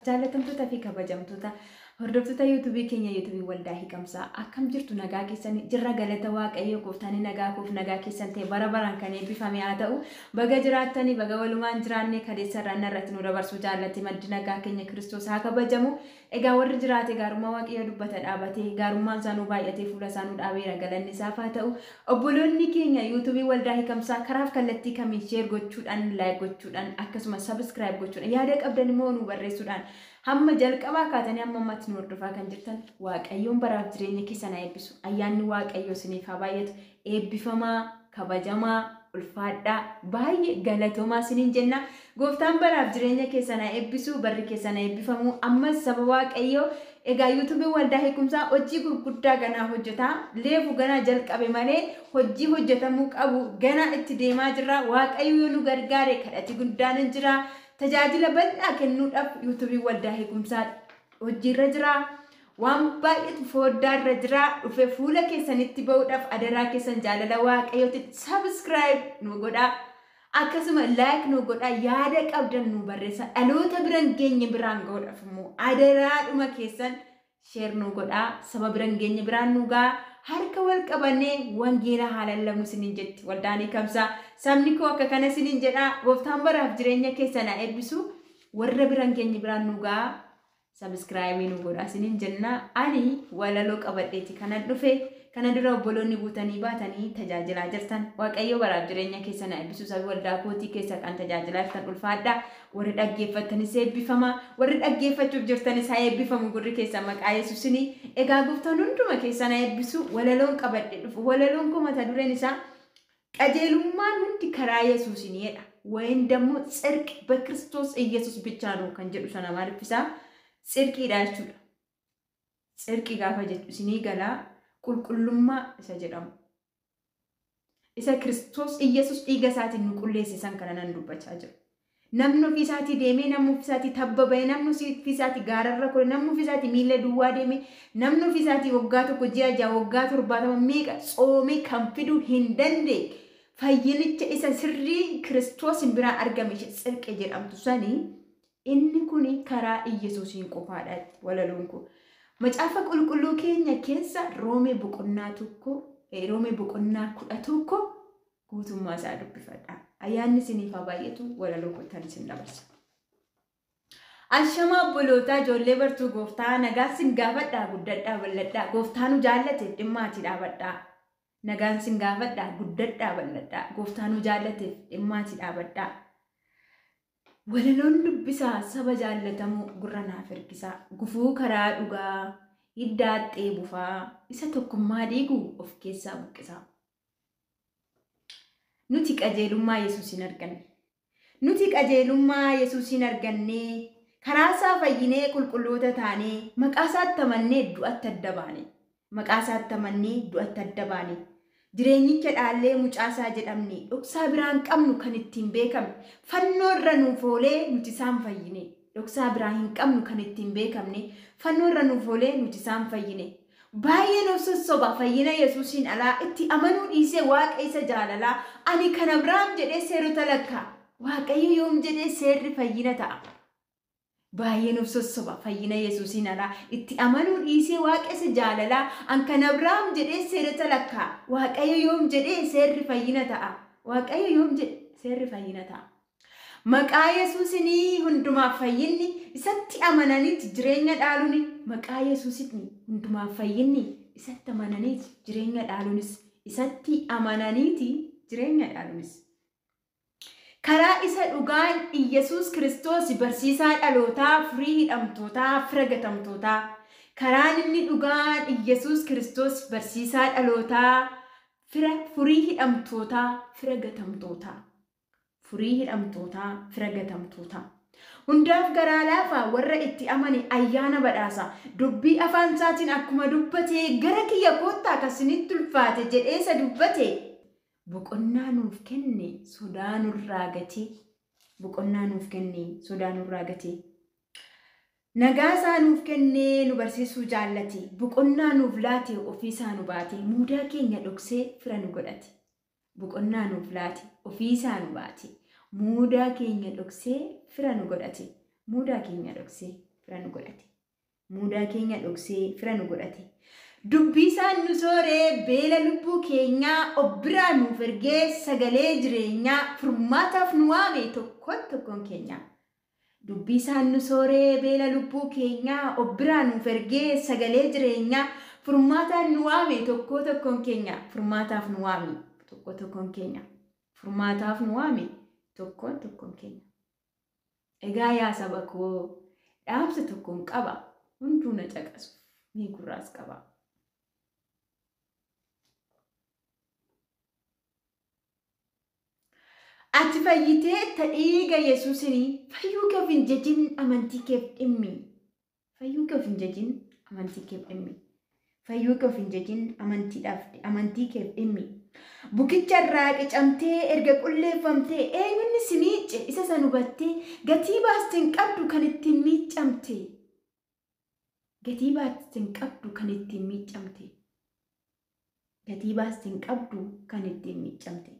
Jaalatamtoota fi kabajamtoota hordoftoota YouTube keenya YouTube waldaa hiikamsaa akkam jirtu nagaa keessan jirra galata waaqayyo gooftaan nagaa koof nagaa keessan ta'e bara baraan kan eebbifame haa ta'u baga jiraattanii baga walumaan jiraanne kadeessa irraan irratti nu dabarsuu jaallatti maddi nagaa keenya Kiristoos haa kabajamu egaa warri jiraate gaarummaa waaqayyo dubbata dhaabatee gaarummaan isaa nu baay'atee fuula isaa nu dhaabeera galanni isaaf haa ta'u obboloonni keenya YouTube waldaa hiikamsaa karaaf kallattii kamiin share gochuudhaan like gochuudhaan akkasumas subscribe gochuudhaan yaada qabdan immoo nu barreessuudhaan hamma jalqabaa kaatanii amma ammatti nu hordofaa kan jirtan waaqayyoon baraaf jireenya keessan haa eebbisu ayyaanni waaqayyo isiniif haa baay'atu eebbifamaa kabajamaa ulfaadhaa baay'ee galatoomaa isiniin jenna gooftaan baraaf jireenya keessan haa eebbisu barri keessan haa eebbifamu ammas saba waaqayyo egaa YouTube waldaa hiikumsaa hojii gurguddaa ganaa hojjetaa leefu ganaa jalqabe malee hojii hojjetamuu qabu ganaa itti deemaa jirra waaqayyo yoo nu gargaare kadhati guddaan hin jira tajaajila bal'aa kennuudhaaf YouTube waldaa hiikumsaa hojiirra jira waan baay'eetu fooddaarra jira dhufee fuula keessanitti ba'uudhaaf adaraa keessan jaalala waaqayyooti subscribe nu godhaa akkasuma like nu godhaa yaada qabdan nu barreessaa dhaloota biraan geenye biraan ga'uudhaaf immoo adaraadhuma keessan share nu godhaa saba biraan geenye biraan nu ga'a harka wal qabannee wangeela haalallamnu isiniin jetti waldaan hiikamsaa sabni koo akka kana isiniin jedhaa gooftaan baraaf jireenya keessan haa eebbisu warra biraan geenye biraan nu ga'a subscribe nu godhaa isiniin jenna ani walaloo qabadheeti kanan dhufe kana dura obboloonni buutanii baatanii tajaajilaa jirtan waaqayyo baraaf jireenya keessan haa eebbisu sabi waldaa kootii keessa kan tajaajilaa jirtan ulfaadhaa warri dhaggeeffattanis eebbifama warri dhaggeeffachuuf jirtanis haa eebbifamu gurri keessan maqaa Yesuusinii egaa gooftaan hunduma keessan haa eebbisu walaloon qabadhe dhufu walaloon koo mata dureen isaa qajeelummaan hundi karaa Yesuusiniidha ወይም ደግሞ ጽድቅ በክርስቶስ ኢየሱስ ብቻ ነው kan jedhu sana maaliifisa ጽድqiidha jechuudha ጽድqi gaafa jedhu isinii galaa qulqullummaa isa jedhamu isa Kiristoos Iyesuus dhiiga isaatiin nu qulleessisan kana nan dubbachaa jiru namni ofii isaatii deemee namni ofii isaatii tabbaba'ee namni ofii isaatii gaararra kore namni ofii isaatii miila duwwaa deemee namni ofii isaatii waggaa tokko ji'a ja'a waggaa 70 meeqa tsoomee kan fiduu hin dandeenye fayyinicha isa sirrii Kiristoos biraa argame ጽድቅ jedhamtu sanii inni kuni karaa Iyesuusiin qofaadha walaloon kun macaafa qulqulluu keenya keessa Roomee boqonnaa 11 guutummaa isaa dubbifadha ayyaanni isiniif haa baay'atu walaloo kottan isin dabarsa Ashama obboloota ijoollee bartuu gooftaa nagaan sin gaafadhaa guddadhaa bal'adhaa gooftaanu jaallate dhimmaati dhaabadhaa nagaan sin gaafadhaa guddadhaa bal'adhaa gooftaanu jaallate dhimmaati dhaabadhaa walaloon dubbisaa saba jaallatamu gurra naaf ergisaa gufuu karaa dhugaa hiddaaxxee bufaa isa tokkummaa diigu of keessaa buqqisaa nuti qajeelummaa Yesuusin arganne nuti qajeelummaa Yesuusin arganne karaa isaa fayyinee qulqulloota taanee maqaa isaatti amannee du'atti adda baane maqaa isaatti amannee du'atti adda baane jireenyicha dhaallee mucaasaa jedhamne dhoksaa biraan qabnu kan ittiin beekamne fannoo irra nuuf oolee nuti isaan fayyine dhoksaa biraa hin qabnu kan ittiin beekamne fannoo irra nuuf oolee nuti isaan fayyine baay'ee nuuf sossoba fayyina Yesuusin alaa itti amanuu dhiisee waaqa isa jaalalaa ani kan Abrahaam jedhee seerota lakkaa waaqayyo yoom jedhee seerri fayyina ta'a baay'ee nuuf sossoba fayyina Yesuusin alaa itti amanuu dhiisee waaqa isa jaalalaa an kan Abrahaam jedhee seerota lakkaa waaqayyo yoom jedhee seerri fayyina ta'a waaqayyo yoom jedhee seerri fayyina ta'a maqaa Yesuusinii hundumaaf fayyinni isatti amananiiti jireenya dhaaluuni maqaa Yesuusinii hundumaaf fayyinni isatti amananiiti jireenya dhaaluunis isatti amananiiti jireenya dhaaluunis karaa isa dhugaan Iyesuus Kiristoos barsiisaa dhalootaa furii hidhamtootaa fira gatamtootaa karaan inni dhugaan Iyesuus Kiristoos barsiisaa dhalootaa furii hidhamtootaa fira gatamtootaa furii hidhamtootaa fira gatamtootaa hundaaf garaa laafaa warra itti amane ayyaana badhaasa dubbii afaan isaatiin akkuma dubbatee gara kiyya koottaa akkasinitti ulfaate jedhee isa dubbate boqonnaa nuuf kenne sodaa nurraa gatee boqonnaa nuuf kenne sodaa nurraa gatee nagaa isaa nuuf kennee nu barsiisuu jaallate boqonnaa nuuf laate ofii isaa nu baate muudaa keenya dhoksee fira nu godhate boqonnaa nuuf laate ofii isaa nu baate muudaa keenya dhoksee fira nu godhate muudaa keenya dhoksee fira nu godhate. Muudaa keenya dhoksee fira nu godhate. Dubbisaan nu sooree beela lubbuu keenyaa obbiraa nuuf ergee sagalee jireenyaa furmaataaf nu waame tokkoon keenya. Dubbisaan nu sooree beela lubbuu keenyaa obbiraa nuuf ergee sagalee jireenyaa furmaataan nu waame tokkoon keenya. Furmaataaf nu waame tokkoon keenya. Furmaataaf nu waame tokkoon keenya. Egaa yaa saba koo dhaamsa tokkoon qaba. Hunduu na caqasu ni gurraas qaba. Ati fayyitee ta'eega Yesuusini fayyuu kee of hin jajin amantii keef dhimmi. Fayyuu kee of hin jajin amantii keef dhimmi. Fayyuu kee of hin jajin amantii keef dhimmi. Bukicha irraa qicamtee erga qulleeffamtee eenyuun si miicce isa san hubattee gatii baasteen qabdu kan ittiin miiccamte. Gatii baasteen qabdu kan ittiin miiccamte. Gatii baasteen qabdu kan ittiin miiccamte.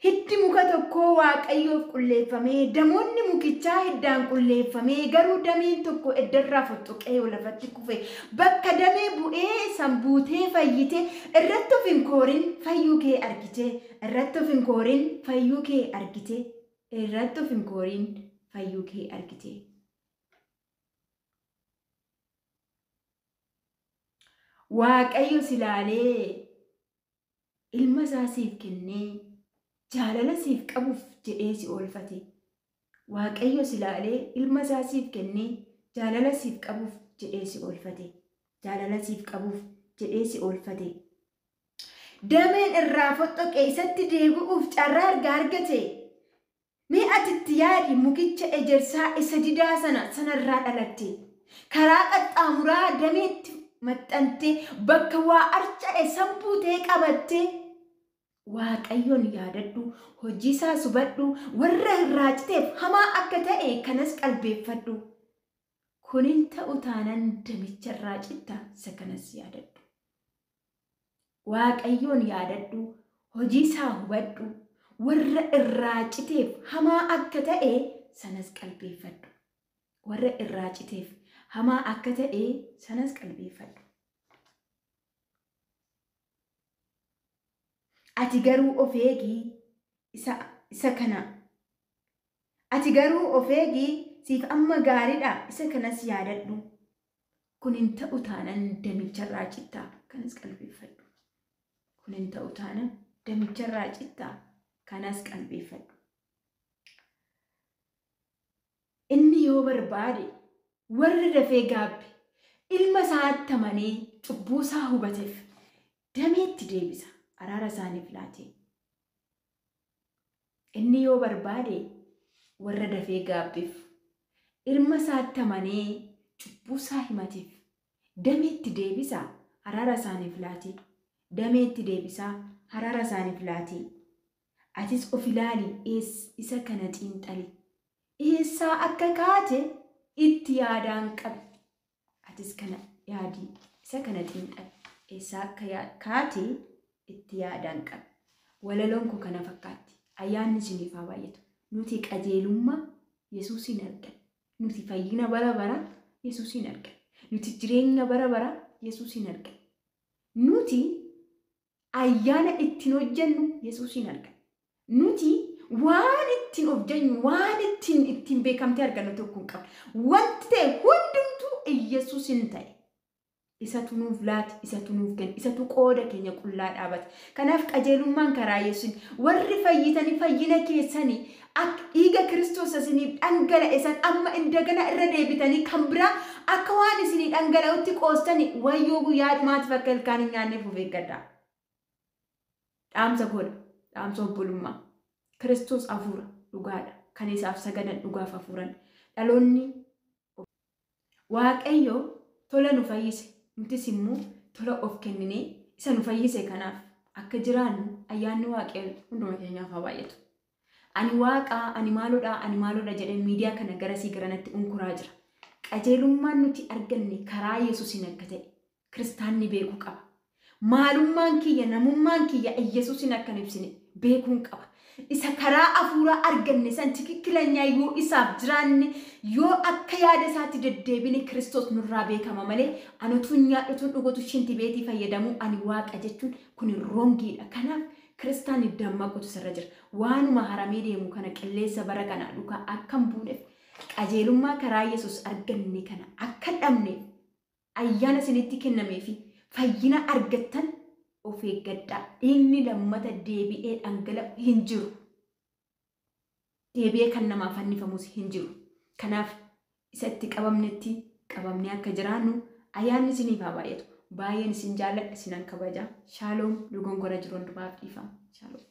Hiddi muka tokko Waaqayyoof qulleeffamee damoonni mukichaa hiddaan qulleeffamee garuu dameen tokko eddarraa fottoqee lafatti kufe bakka damee bu'ee san buutee fayyite irratti of hin koorin fayyuu kee argite irratti of hin koorin fayyuu kee argite irratti of hin koorin fayyuu kee argite. Waaqayyo silaalee ilma isaa siif kennee jaalala siif qabuuf jedhee si oolfate. Waaqayyo silaalee ilma isaa siif kennee jaalala siif qabuuf jedhee si oolfate. Jaalala siif qabuuf jedhee si oolfate. Dameen irraa fottoqee isatti deebi'uuf carraa argate. Mee ati itti yaadi mukicha ejersaa isa didaa sanarraa dhalatte. Karaa qaxxaamuraa dameetti maxxantee bakka waa arca'e sambuutee qabatte. Waaqayyoon yaadadhu hojii isaa hubadhu warra irraa citeef hamaa akka ta'e kanas qalbeeffadhu. Kunin ta'u taanaan damicha irraa citta isa kanas yaadadhu. Waaqayyoon yaadadhu hojii isaa hubadhu warra irraa citeef hamaa akka ta'e sanas qalbeeffadhu. Warra irraa citeef hamaa akka ta'e sanas qalbeeffadhu. Ati garuu of eegii isa kana. Ati garuu of eegii siif amma gaariidha isa kanas yaadadhu. Kunin ta'u taanaan damicharraa cittaa kanas qalbeeffadhu. Kunin ta'u taanaan damicharraa cittaa kanas qalbeeffadhu. Inni yoo barbaade warri dafee gaabbe ilma isaatti amanee cubbuu isaa hubateef dameetti deebisa. Araara isaaniif laate. Inni yoo barbaade warra dafee gaabbeef ilma isaatti amanee cubbuu isaa himateef dameetti deebisa araara isaaniif laate. Dameetti deebisa araara isaaniif laate. Atis of ilaali isa kana xiinxali. Eessaa akka kaate itti yaadaan qabi. Atis kana yaadi isa kana xiinxali. Eessaa akka kaate itti yaadaan qabi. Walaloon koo kana fakkaatti. Ayyaanni isiniif haa baay'atu. Nuti qajeelummaa Yesuusin argan. Nuti fayyina bara bara Yesuusin argan. Nuti jireenya bara bara Yesuusin argan. Nuti ayyaana ittiin hojjennu Yesuusin argan. Nuti waan ittiin hojjennu waan ittiin beekamtee argannu tokko hin qabnu. Wanti ta'e hundumtuu Yesuusin ta'e. Isatu nuuf laate, isatu nuuf kenne, isatu qooda keenya qullaa dhaabate. Kanaaf qajeelummaan karaa Yesuusin warri fayyitanii fayyina keessanii akka dhiiga Kiristoos isiniif dhangala'e san amma indagana irra deebitanii kan biraa akka waan isinii dhangala'utti qoostanii wayyoo guyyaa dhumaatiif akka ilkaan hin nyaanneef of eeggadhaa. Dhaamsa godha, dhaamsa obbolummaa. Kiristoos hafuura dhugaadha. Kan isaaf sagadan dhugaaf hafuuran. Dhaloonni Waaqayyo tola nu fayyise. Nutis immoo tola of kenninee isa nu fayyise kanaaf akka jiraannu ayyaanni Waaqayyo hunduma keenyaaf haa baay'atu. Ani Waaqaa, ani maaloodha jedhee miidiyaa kana garasii garanatti unkuraa jira. Qajeelummaan nuti arganne karaa Yesuusin akka ta'e kiristaanni beekuu qaba. Maalummaan kiyya, namummaan kiyya Yesuusin akka ibsine beekuun qaba. isa karaa afuuraa arganne san tikikkilanyaa yoo isaaf jiraanne yoo akka yaada isaatti deddeebine Kiristoos nurraa beekama malee anutuun nyaadhutuun dhugutu shinti beetii fayyadamu ani waaqa jechuun kun rongiidha. Kanaaf kiristaanni dammaqutu sirra jira. Waanuma haramee deemu kana qilleessa bara kana dhukaa akkam buuneef qajeelummaa karaa Yesuus arganne kana akka dhabneef ayyaana isinitti kennameefi fayyina argattan of eeggadhaa. Dhiigni lammata deebi'ee dhangala'u hin jiru. Deebi'ee kan namaaf fannifamus hin jiru. Kanaaf isatti qabamnee akka jiraannu ayyaanni isiniif haa baay'atu. Baay'een isin jaalladha, isinan kabaja. Shaaloom dogongora jiru hundumaaf dhiifama. Shaaloom.